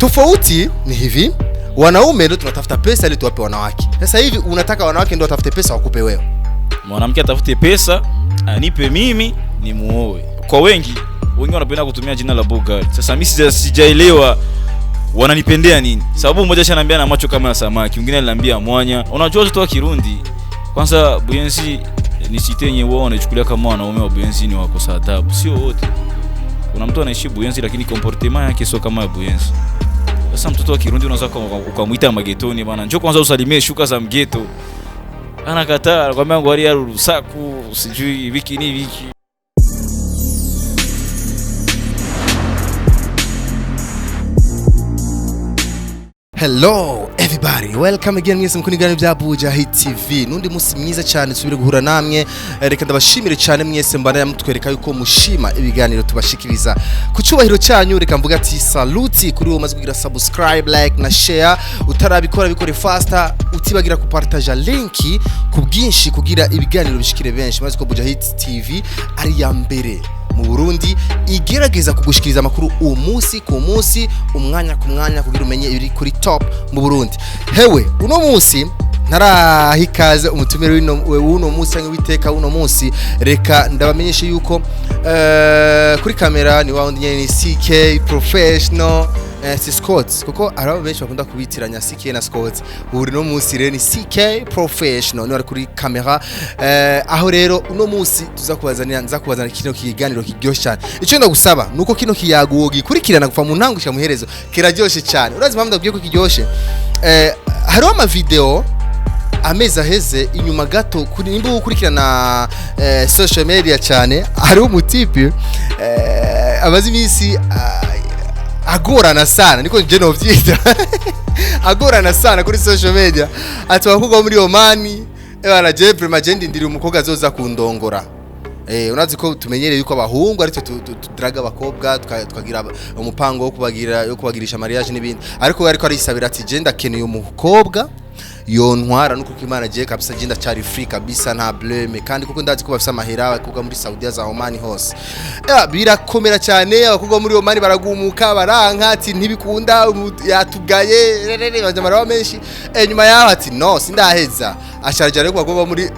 Tofauti ni hivi, wanaume ndio tunatafuta pesa ili tuwape wanawake. Sasa hivi unataka wanawake ndio watafute pesa wakupe wewe. Mwanamke atafute pesa anipe mimi ni muoe. Kwa wengi wanapenda kutumia jina la Bugatti. Sasa mimi sijaelewa wananipendea nini. Sababu mmoja ananiambia na macho kama ya samaki, mwingine ananiambia mwanya. Unajua watu wa Kirundi kwanza Buyenzi ni sitenye wao wanachukulia kama wanaume wa Buyenzi ni wako saadabu. Sio wote. Kuna mtu anaishi Buyenzi lakini comportement yake sio kama ya Buyenzi. Sasa mtoto wa Kirundi unaweza ukamuita magetoni bana. Njoo kwanza usalimie shuka za mgeto. Anakataa, anakuambia ngwari ya rusaku, sijui wiki ni wiki. Hello everybody, welcome again mwese mkunigana bya Bujahid TV. Nundi musi mwiza cyane subire guhura namwe. Reka ndabashimire cyane mwese mbana mutwereka yuko mushima ibiganiro tubashikiriza. Ku cyubahiro cyanyu reka mvuga ati saluti kuri wo maze kugira subscribe, like na share. Utarabikora bikore faster, utibagira kupartager linki ku bwinshi kugira ibiganiro bishikire benshi. Maze ko Bujahid TV ari ya mbere mu Burundi igerageza kugushikiriza amakuru umunsi ku munsi, umwanya ku mwanya kugira umenye iri kuri top mu Burundi. Hewe uno munsi narahikaze umutumire w'uno munsi cyangwa witeka uno munsi, reka ndabamenyeshe yuko kuri kamera ni wawundi nyene ni CK professional Scott, kuko arabo benshi bakunda kubitiranya CK na Scott. Uri no munsi rero ni CK professional ni kuri kamera. Aho rero uno munsi nza kubazanira kino kiganiro kiryoshye cyane. Icyo ndagusaba nuko kino kiyaguwogi kurikirana kuva mu ntangusha muherezo kiraryoshye cyane. Urazi mpamvu ndabwiye ko kiryoshye, hariho ama video ameza heze inyuma gato nimba ukurikirana social media cyane, hariho umutipe abazi imisi agorana sana, niko nje no vyita agorana sana kuri social media. Ati bakugwa muri Omani bana Jeffrey Majendi ndiri umukobwa azoza kundongora. Unazi ko tumenyereye yuko abahungu ari tudraga abakobwa tukagira umupango wo kubagirisha mariage n'ibindi, ariko ariko arisabira ati je ndakeneye umukobwa yontwara nuko Imana je kabisa je ndacari free kabisa nta blame, kandi kuko ndazi ko bafisa amahera kuko muri Saudi za Oman hose birakomera cyane. Abakobwa muri Oman baragumuka baranka ati ntibikunda yatugaye bajamara wa menshi. Nyuma yaho ati no sindaheza asharja reko bagomba muri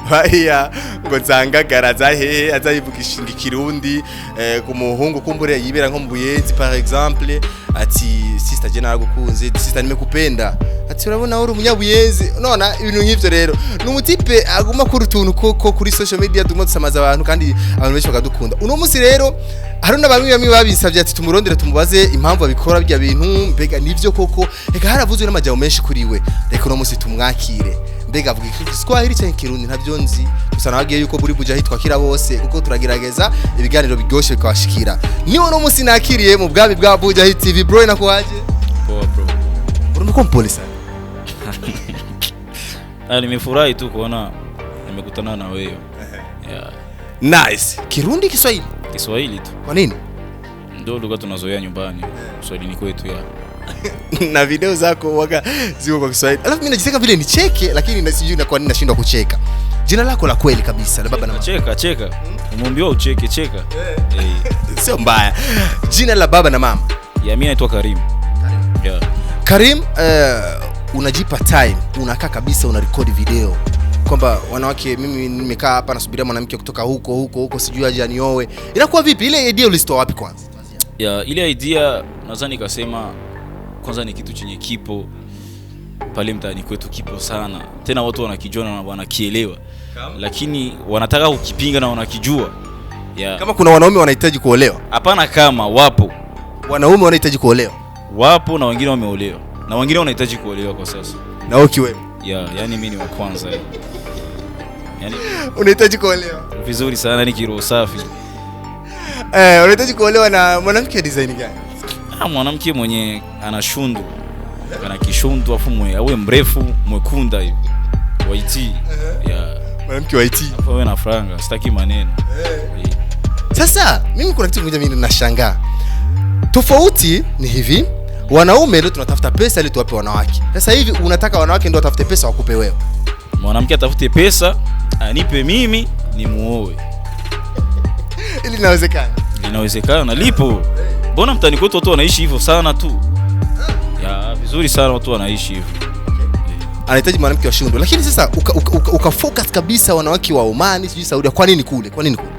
baya ngo zangagara zahe azayivugishinga Kirundi ku muhungu kumbure yibera nko mu Buyenzi par exemple, ati sister je naragukunze, sister nimekupenda, ati urabona uri umunyabuyenzi. Nona ibintu nk'ivyo rero n'umutipe aguma kuri utuntu ko kuri social media dumwe dusamaza abantu kandi abantu benshi bakadukunda. Uno munsi rero haruna bamwe babisavye ati tumurondere tumubaze impamvu abikora bya bintu, mbega nivyo koko. Reka haravuzwe n'amajambo menshi kuri we, reka uno munsi tumwakire. Mbega avuga Kiswahili cyangwa Kirundi ntabyo nzi, gusa nabagiye yuko buri Bujahid twakira bose kuko turagerageza ibiganiro bigoshe bikabashikira. Ni uno munsi nakiriye mu bwami bwa Bujahid TV. Bro nakuaje? Bro uri mkompole sana. Nimefurahi tu kuona nimekutana na wewe. Yeah. Nice. Kirundi Kiswahili? Kiswahili tu. Kwa nini? Ndio lugha tunazoea nyumbani. Kiswahili ni kwetu ya. Na video zako waka ziko kwa Kiswahili. Alafu mimi najiseka vile nicheke, lakini sijui na kwa nini nashindwa kucheka. Jina lako la kweli kabisa la baba na mama. Cheka. Umwambie ucheke cheka. Sio mbaya. Jina la baba na mama. Ya mimi naitwa Karim. Yeah. Karim, unajipa time, unakaa kabisa una record video kwamba wanawake, mimi nimekaa hapa nasubiria mwanamke kutoka huko sijui aje anioe. Inakuwa vipi? Ile idea ulitoa wapi kwanza? Ile idea nadhani nikasema kwanza ni kitu chenye kipo pale mtaani kwetu, kipo sana. Tena watu wanakijua na wanakielewa. Lakini wanataka kukipinga na wanakijua. Kama kuna wanaume wanahitaji kuolewa? Hapana, kama wapo wanaume wanahitaji kuolewa. Wapo na wengine wameolewa. Na wengine wanahitaji kuolewa kwa sasa. Na ukiwe? Yani mimi ni wa kwanza. Yani unahitaji kuolewa? Vizuri sana, ni kiroho safi. Unahitaji kuolewa na mwanamke design gani? Mwanamke mwenye ana shundu. Kana kishundu afu awe mrefu, mwekunda hivi. White. Mwanamke white. Afu awe na franga, sitaki maneno. Sasa mimi kuna kitu moja mimi ninashangaa. Tofauti ni hivi, wanaume ndio tunatafuta pesa ili tuwape wanawake. Sasa hivi unataka wanawake ndio watafute pesa wakupe wewe. Mwanamke atafute pesa anipe mimi ni muoe. Ili inawezekana? Inawezekana, lipo. Mbona mtani kwetu watu wanaishi hivyo sana tu? Ya vizuri sana watu wanaishi hivyo. Anahitaji mwanamke wa Shundo. Lakini sasa ukafocus kabisa wanawake wa Oman, sijui Saudi. Kwa nini kule? Kwa nini kule?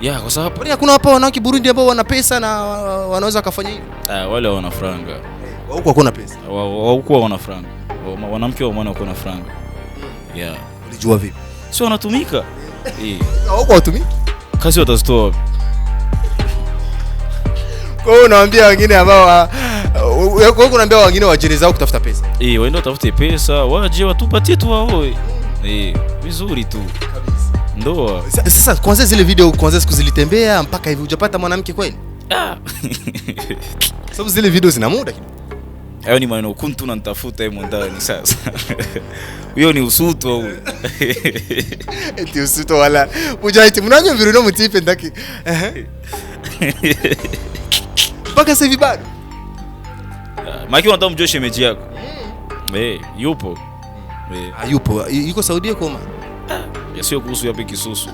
Ya kwa sababu kuna hapa wanawake Burundi ambao wana pesa na wanaweza kufanya hivyo. Wale wana franga. Huko hakuna pesa. Huko wana franga. Wanawake wa Oman wako na franga. Ya. Ulijua vipi? Sio wanatumika. Huko watumiki? Kazi watazitoa wapi? Kwa hiyo unawaambia wengine ambao unaambia wengine wajini zao kutafuta pesa. Waende watafute pesa, waje watupatie tu waoe. Vizuri tu. Kabisa. Ndoa. Sasa kwanza zile video kwanza siku zilitembea mpaka hivi hujapata mwanamke kweli? Sababu zile video zina muda kidogo. Hayo ni maneno kuntu na nitafuta yeye ndani sasa. Huyo ni usuto huyo. Eti usuto wala. Mujahidi mnanyo viruno mtipe ndaki. Mpaka sasa hivi bado. Maki unataka mjue shemeji yako. Yupo. Yupo. Yuko Saudi kwa Oman. Sio kuhusu yapi kisusu.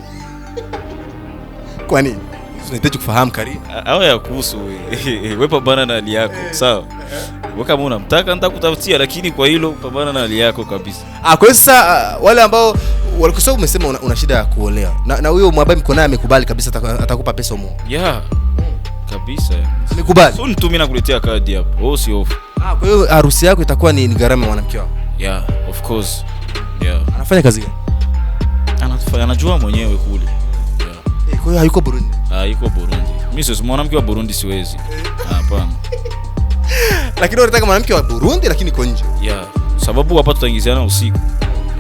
Kwa nini? Tunahitaji kufahamu karibu. Hao ya kuhusu wewe pambana na hali yako, sawa? Wewe kama unamtaka nitakutafutia, lakini kwa hilo pambana na hali yako kabisa. Kwa hiyo sasa wale ambao walikusema umesema una shida ya kuolewa. Na huyo mwabai mko naye amekubali kabisa atakupa pesa umo. Yeah. Kabisa. Amekubali. So nitumie na kuletea kadi hapo. Wewe si off. Kwa hiyo harusi yako itakuwa ni gharama mwanamke wako. Yeah, of course. Yeah. Anafanya kazi gani? Anajua mwenyewe kule. Yeah. Kwa hiyo hayuko Burundi. Yuko Burundi. Mimi sio mwanamke wa Burundi siwezi. Hapana. Lakini unataka mwanamke wa Burundi lakini iko nje. Yeah. Sababu hapa tutaingiziana usiku.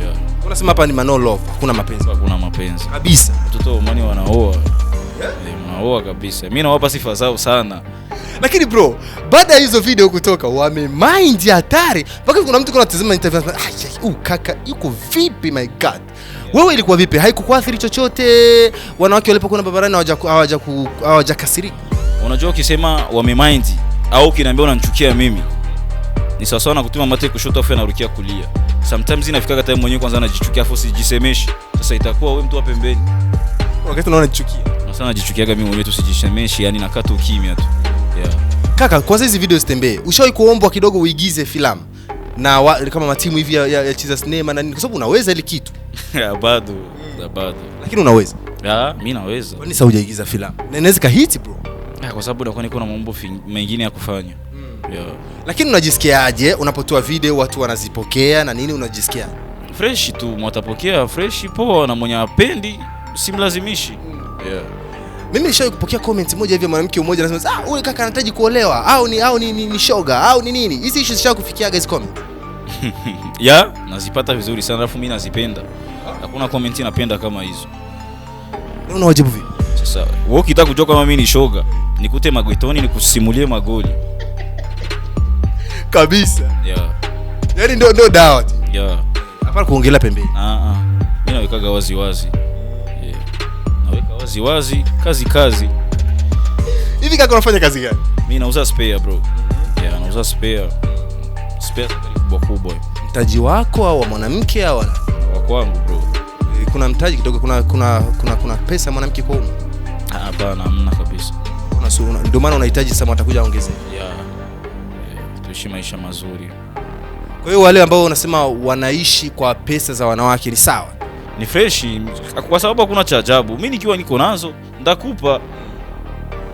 Yeah. Unasema hapa ni no love, hakuna mapenzi. Hakuna mapenzi. Kabisa. Watoto wa Omani wanaoa. Wanaoa kabisa. Mimi nawapa sifa zao sana. Lakini bro, baada ya hizo video kutoka wamemind hatari. Mpaka kuna mtu anatazama interview anasema, kaka yuko vipi my god. Wewe ilikuwa vipi? Haikukuathiri chochote? Wanawake walipokuwa na barabarani hawajakasirika. Unajua ukisema wamemind au ukiniambia unanichukia mimi, ni sawa sawa na kutuma mate kushoto afu anarukia kulia. Sometimes inafika hata mwenyewe kwanza anajichukia afu sijisemeshi. Sasa itakuwa wewe mtu wa pembeni. Wakati unaona nichukia. Unasema najichukiaga mimi mwenyewe tusijisemeshi, yani nakaa tu kimya tu. Yeah. Kaka, kwanza hizi video zitembee. Ushawahi kuombwa kidogo uigize filamu na kama matimu hivi ya cheza sinema na nini? Kwa sababu unaweza ile kitu. Bado. Lakini unaweza. Mimi naweza. Kwa nini sasa hujaigiza filamu? Na inaweza kahiti bro. Kwa sababu nakuwa niko na mambo mengine ya kufanya. Yeah. Lakini unajisikiaje unapotoa video watu wanazipokea na nini, unajisikia? Fresh tu, mwatapokea fresh poa, na mwenye apendi simlazimishi. Yeah. Mimi nishawahi kupokea comment moja hivi, mwanamke mmoja anasema, huyu kaka anahitaji kuolewa au ni shoga au ni nini? Hizi issues zishakufikiaga hizo comment? Nazipata vizuri sana, alafu mimi nazipenda. Hakuna comment napenda kama hizo. Unawajibu vipi? Sasa wewe ukitaka kujua kama mimi ni shoga, nikute magwetoni nikusimulie magoli. Kabisa. Yeah. Yaani ndio dawa. Yeah. Hapana kuongelea pembeni. Mimi nawekaga wazi. Yeah. Naweka wazi, kazi. Hivi kaka unafanya kazi gani? Mimi nauza spare bro. Yeah, nauza spare. Spare kubwa. Mtaji wako au wa mwanamke au wa kwangu bro? Kuna mtaji kidogo, kuna pesa mwanamke kwa huko? Hapana, hamna kabisa. Ndio maana unahitaji sasa atakuja aongezee. Yeah. Tuishi maisha mazuri. Kwa hiyo wale ambao unasema wanaishi kwa pesa za wanawake ni sawa? Ni fresh kwa sababu hakuna cha ajabu. Mimi nikiwa niko nazo ndakupa.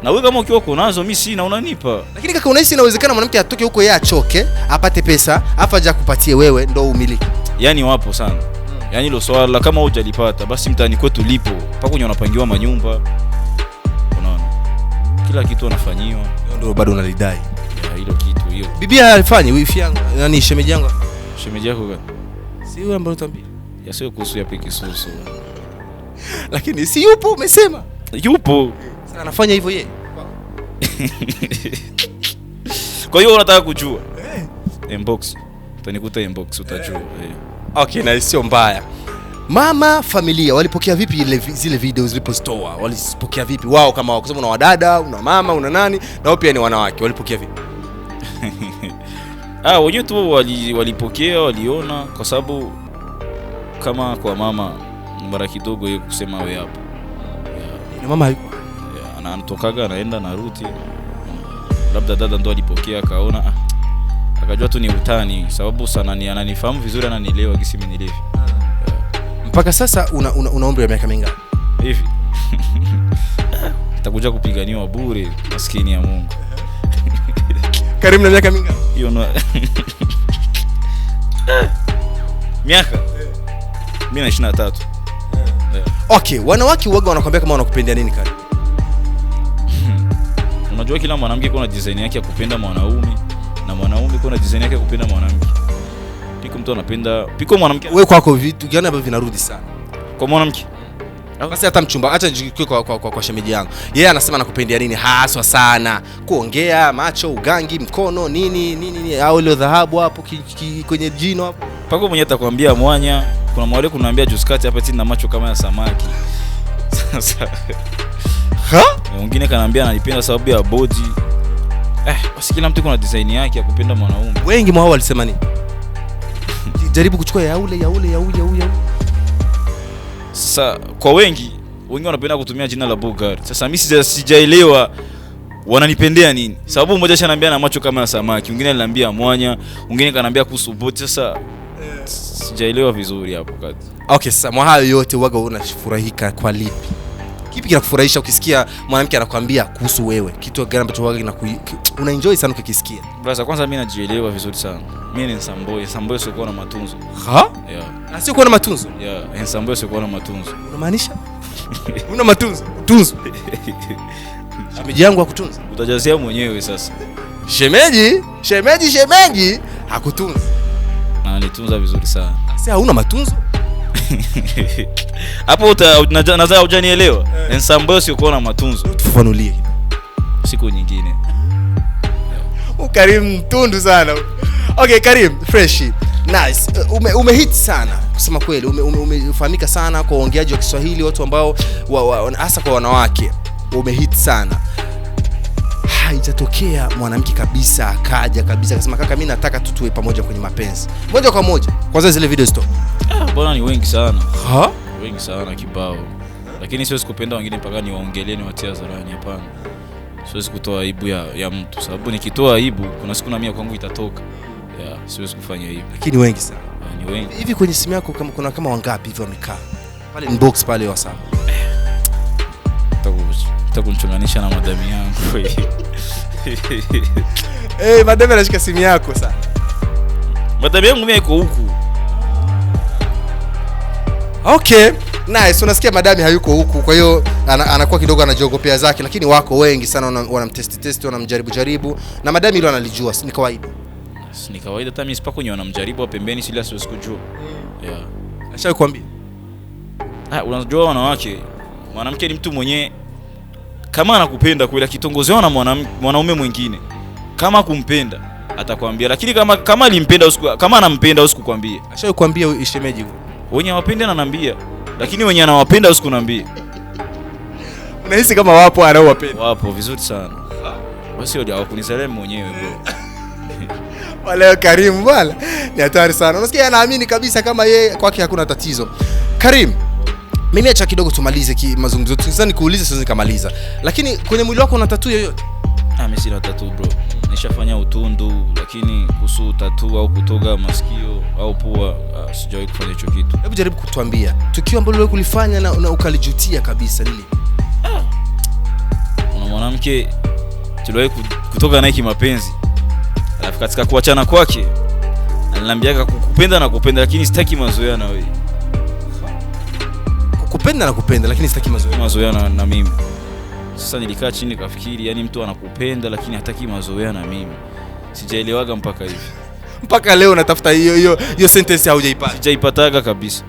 Na wewe kama ukiwa uko nazo mimi sina unanipa. Lakini kaka, unahisi inawezekana mwanamke atoke huko yeye achoke, apate pesa, afa aje kupatie wewe ndio umiliki? Yaani wapo sana. Yaani hilo swala kama hujalipata basi mtaani kwetu lipo. Paka kwenye unapangiwa manyumba. Unaona? Kila kitu anafanyiwa. Ndio bado unalidai. Hilo kitu hiyo. Bibi alifanya wifi yangu, yani shemeji yangu. Shemeji yako gani? Si yule ambaye utambia. Sio kuhusu ya piki susu. Lakini si yupo umesema? Yupo. Sasa anafanya hivyo yeye. Kwa hiyo unataka kujua? Inbox. Utanikuta inbox utajua. Okay, na sio mbaya. Mama familia walipokea vipi zile video zilipostoa? Walipokea vipi wao kama wao? Kwa sababu una wadada, una mama, una nani, na wao pia ni wanawake. Walipokea vipi? Wenyewe tu walipokea, waliona kwa sababu kama kwa mama mara kidogo yeye kusema wewe hapo. Na mama hayuko. Anatokaga anaenda na ruti. labda dada ndo alipokea akaona akajua tu ni utani, sababu sana ni ananifahamu vizuri, ananielewa gisi mimi nilivyo. Mpaka sasa una umri wa miaka mingapi hivi? Nitakuja kupiganiwa bure, maskini ya Mungu. Karim na miaka mingapi? Hiyo no. Miaka mimi na 23. Okay, wanawake waga wanakuambia kama wanakupendea nini Karim? Unajua kila mwanamke kuna design yake ya kupenda mwanaume na mwanaume kuna design yake ya kupenda mwanamke. Piko mtu anapenda, piko mwanamke. Wewe kwako vitu gani ambavyo vinarudi sana Kwa mwanamke? Basi hata mchumba, acha njikwe kwa shemeji yangu. Yeye anasema anakupendea nini haswa sana? Kuongea, macho, ugangi, mkono, nini au ile dhahabu hapo kwenye jino hapo. Pako mwenye atakwambia mwanya, kuna mwale kunaambia juskati hapa chini na macho kama ya samaki. Sasa mwingine kanaambia ananipenda sababu ya body. Basi kila mtu kuna design yake ya kupenda mwanaume. Wengi mwao walisema nini? Jaribu kuchukua ya ule. Sasa kwa wengi wanapenda kutumia jina la Bugari. Sasa mimi sijaelewa wananipendea nini. Sababu mmoja ananiambia na macho kama ya samaki, mwingine ananiambia mwanya, mwingine kananiambia kuhusu boti. Sasa sijaelewa vizuri hapo kati. Okay, sasa mwa hayo yote waga unafurahika kwa lipi? Kipi kinakufurahisha ukisikia mwanamke anakuambia kuhusu wewe? Kitu gani ambacho waga una enjoy sana ukikisikia? Brother, kwanza mimi najielewa vizuri sana. Mimi ni Samboy sio na matunzo. Yeah. Na sio kuwa na matunzo? Yeah, Samboy sio na matunzo. Unamaanisha? Una matunzo? Tunzo. Shemeji yangu hakutunza. Utajazia mwenyewe sasa. Shemeji hakutunza. Ananitunza vizuri sana. Sasa hauna matunzo? Hapo nadhani hujanielewa. Samboy sio na matunzo. Tufafanulie siku nyingine. Karim mtundu sana. Okay, Karim, fresh. Nice. Umehit sana. Kusema kweli, umefahamika sana kwa uongeaji wa Kiswahili, watu ambao hasa kwa wanawake. Umehit sana. Haijatokea mwanamke kabisa akaja kabisa akasema kaka mimi nataka tuwe pamoja kwenye mapenzi. Moja kwa moja. Kwanza zile video stop. Bwana ni wengi sana. Wengi sana kibao. Lakini siwezi kupenda wengine mpaka niwaongelee ni watia zarani, hapana. Siwezi kutoa aibu ya mtu, sababu nikitoa aibu kuna siku na mimi kwangu itatoka. Siwezi kufanya hivyo. Lakini wengi sana. Ni wengi. Hivi kwenye simu yako kama wangapi hivi wamekaa? Pale inbox pale WhatsApp. Takunchunganisha na madami yangu. Madami anashika simu yako sana. Madami yangu mimi iko huku. Okay, nice. Unasikia madami hayuko huku, kwa hiyo anakuwa kidogo anajiogopea zake, lakini wako wengi sana wanamtest, wanamjaribu na madami hilo analijua, si ni kawaida. Ni kawaida, hata mimi sipako wanamjaribu pembeni sila siwezi kujua. Ashakwambia. Unajua wanawake, mwanamke ni mtu mwenye kama anakupenda kweli akitongozewa na mwanaume mwingine, kama kumpenda atakwambia, lakini kama alimpenda kama anampenda usikukwambia. Ashakwambia ishemeji huyo. Wenye wapende ananiambia, lakini wenye anawapenda usikunambia. Unahisi kama wapo anaowapenda? Wapo vizuri sana. Basi wao hawakunisalemu mwenyewe bro. Wale Karim bwana ni hatari sana. Unasikia anaamini kabisa kama yeye kwake hakuna tatizo. Karim, mimi acha kidogo tumalize mazungumzo. Sasa nikuulize sasa nikamaliza. Lakini kwenye mwili wako una tattoo yoyote? Mimi sina tattoo bro. Nishafanya utundu, lakini kuhusu tattoo au kutoga masikio au pua sijawahi kufanya hicho kitu. Hebu jaribu kutuambia tukio ambalo wewe kulifanya na ukalijutia kabisa lile. Kuna mwanamke tuliwahi kutoka naye kimapenzi. Alafu katika kuachana kwake aliniambia kukupenda na kupenda, lakini sitaki mazoea na wewe. Kukupenda na kupenda lakini sitaki mazoea na mimi. Sasa nilikaa chini kafikiri, yani mtu anakupenda lakini hataki mazoea na mimi. Sijaelewaga mpaka hivi. Mpaka leo natafuta hiyo sentence haujaipata. Sijaipataga kabisa.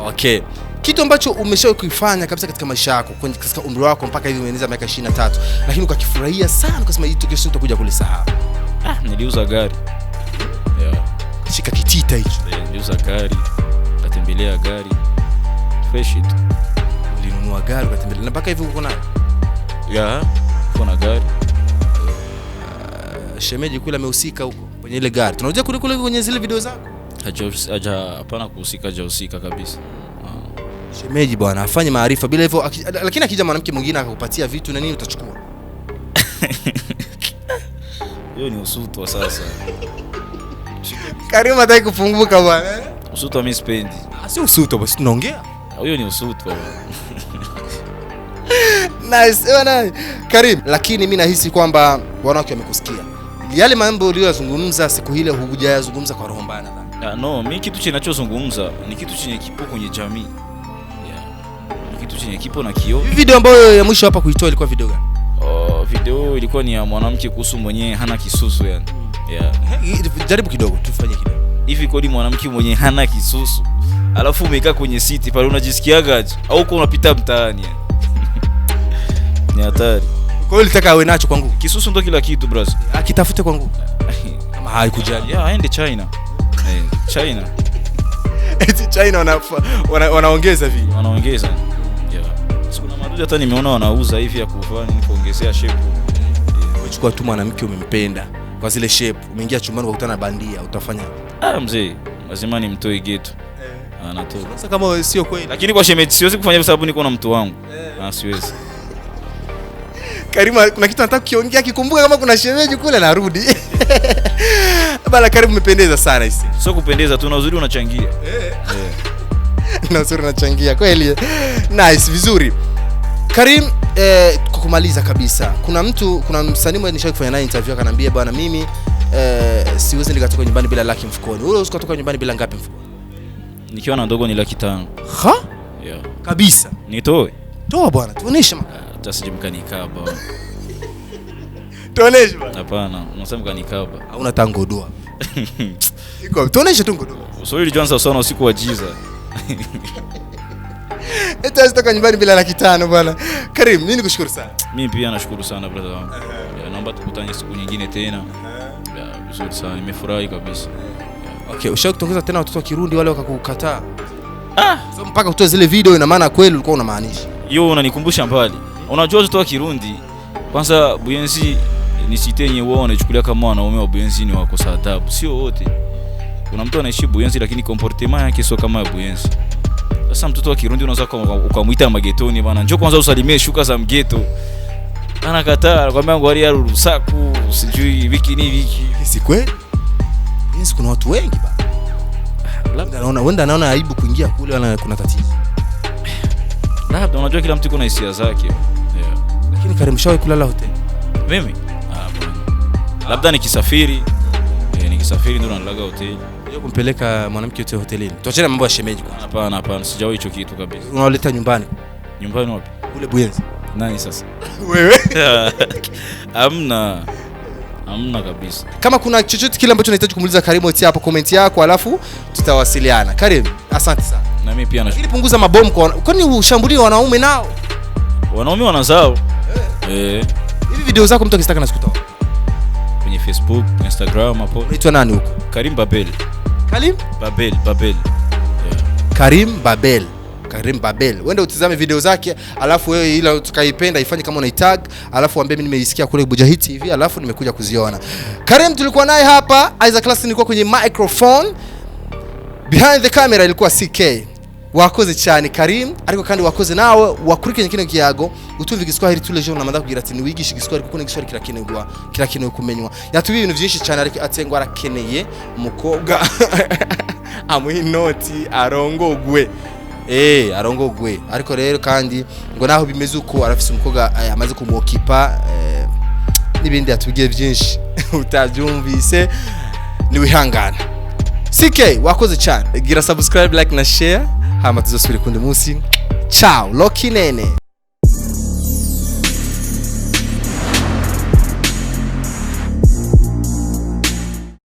Okay. Kitu ambacho umeshawahi kuifanya kabisa katika maisha yako, katika umri wako mpaka hivi umeeneza miaka 23, lakini ukakifurahia sana ukasema hii tukio sitakuja kulisahau. Niliuza gari. Shika kitita hicho. Niliuza gari, katembelea gari. Fresh it. Ulinunua gari ukatembelea na mpaka hivi uko nayo? Kuna gari. Shemeji kule amehusika huko kwenye ile gari. Tunajua kule kwenye zile video zako. Hapana kuhusika, hajahusika kabisa. Shemeji bwana afanye maarifa bila hivyo, lakini akija mwanamke mwingine akakupatia vitu na nini utachukua? Hiyo ni usutu wa sasa. Karim hataki kufunguka bwana. Usutu mimi sipendi. Si usutu basi tunaongea. Hiyo ni usutu bwana. Nice bwana. Karim, lakini mimi nahisi kwamba wanawake wamekusikia. Yale mambo uliyozungumza siku ile hujayazungumza kwa roho mbaya nadhani. No, mimi kitu ninachozungumza ni kitu chenye kipo kwenye jamii. Yeah. Ni kitu chenye kipo na kioo. Video ambayo ya mwisho hapa kuitoa ilikuwa video gani? Video ilikuwa ni ya mwanamke kuhusu mwenye hana kisusu yani. Yeah. Jaribu kidogo tufanye kidogo. Hivi kodi mwanamke mwenye hana kisusu. Alafu umekaa kwenye siti pale unajisikiaga aje? Au uko unapita mtaani yani. Ni hatari. Kwa hiyo ulitaka awe nacho kwangu. Kisusu ndo kila kitu brother. Akitafute kwangu. Kama haikujali. Yeah, aende China. China. Eti China wanaongeza vile. Wanaongeza. Yeah. Sikuna madudu hata nimeona wanauza hivi ya kufanya ni kuongezea shape. Umechukua tu mwanamke umempenda kwa zile shape, umeingia chumbani ukakutana na bandia, utafanya? Mzee, lazima nimtoe geto. Anatoka. Sasa kama sio kweli. Lakini kwa shemeji siwezi kufanya kwa sababu niko na mtu wangu. Siwezi. Karima, kuna kitu nataka kukiongea, kikumbuka kama kuna shemeji kule narudi. Bala Karim, umependeza sana hisi. Sio kupendeza tu, na uzuri unachangia. Na uzuri unachangia kweli. Nice, vizuri. Karim, kwa kumaliza kabisa, kuna msanii mmoja nishawahi kufanya naye interview akaniambia bwana mimi siwezi nikatoka nyumbani bila laki mfukoni. Wewe usikotoka nyumbani bila ngapi mfukoni? Nikiwa na ndogo ni 500,000. Ha? Yeah. Kabisa. Nitoe. Toa bwana, tuoneshe hata sijimkanikaba. Tuoneshe bwana. Hapana, unasema kanikaba. Hauna tango doa. Iko, tuoneshe tu ngodoa. Usori Johnson sana usiku wa jiza. Eti asitoka nyumbani bila 500,000 bwana. Karim, mimi nikushukuru sana. Mimi pia nashukuru sana brother wangu. Naomba tukutane siku nyingine tena. Vizuri sana, nimefurahi kabisa. Okay, ushawahi kutongeza tena watoto wa Kirundi wale wakakukataa? So mpaka utoe zile video, ina maana kweli ulikuwa unamaanisha? Yo, unanikumbusha mbali. Unajua watoto wa Kirundi kwanza Buyenzi ni site yenye wao wanachukulia kama wanaume wa Buyenzi ni wako saa adabu. Sio wote. Kuna mtu anaishi Buyenzi lakini comportement yake sio kama ya Buyenzi. Sasa mtoto wa Kirundi unaweza ukamuita magetoni bana, njoo kwanza usalimie shuka za mgeto. Anakataa, anakuambia ngwari ya rusaku, sijui wiki ni wiki. Si kweli? Yes, kuna watu wengi bana. Labda anaona aibu kuingia kule, wala kuna tatizo. Labda unajua kila mtu kuna hisia zake. Yeah. Lakini Karim, shawahi kulala hoteli? Mimi? Labda nikisafiri. Nikisafiri ndio nalala hoteli. Unajua kumpeleka mwanamke yote hotelini. Tuachane mambo ya shemeji kwa. Hapana, sijawahi hicho kitu kabisa. Unawaleta nyumbani? Nyumbani wapi? Kule Buyenzi. Nani sasa? Wewe? Hamna kabisa. Kama kuna chochote kile ambacho unahitaji kumuuliza Karim, utia hapo comment yako, alafu tutawasiliana. Karim, asante sana. Na mimi pia Lakini punguza mabomu kwani ushambulie wanaume nao? Wanaume wanazao. Hivi video zako mtu akitaka nasikutoa kwenye Facebook, Instagram hapo. Unaitwa nani huko? Karim Babel. Karim Babel. Yeah. Karim Babel. Wenda utizame video zake, alafu wewe ile utakaipenda ifanye kama unaitag, alafu ambie mimi nimeisikia kule Bujahid TV, alafu nimekuja kuziona. Karim tulikuwa naye hapa, Isaac Class nilikuwa kwenye microphone. Behind the camera ilikuwa CK. Wakoze cyane Karim, ariko kandi wakoze nawe wakurikanye kino kiyago utumva igiswahili tule jo namanda kugira ati niwigisha igiswahili kuko n'igiswahili kirakenewe kumenywa. Yatubi ibintu byinshi cyane ariko atengwa arakeneye umukobwa amuhi noti arongogwe. Arongogwe. Ariko rero kandi ngo naho bimeze uko arafise umukobwa amaze kumuokipa nibindi yatubigiye byinshi utabyumvise ni wihangana. CK wakoze cyane, gira subscribe, like na share, hama tuzosubire kundi munsi. Ciao, Loki Nene.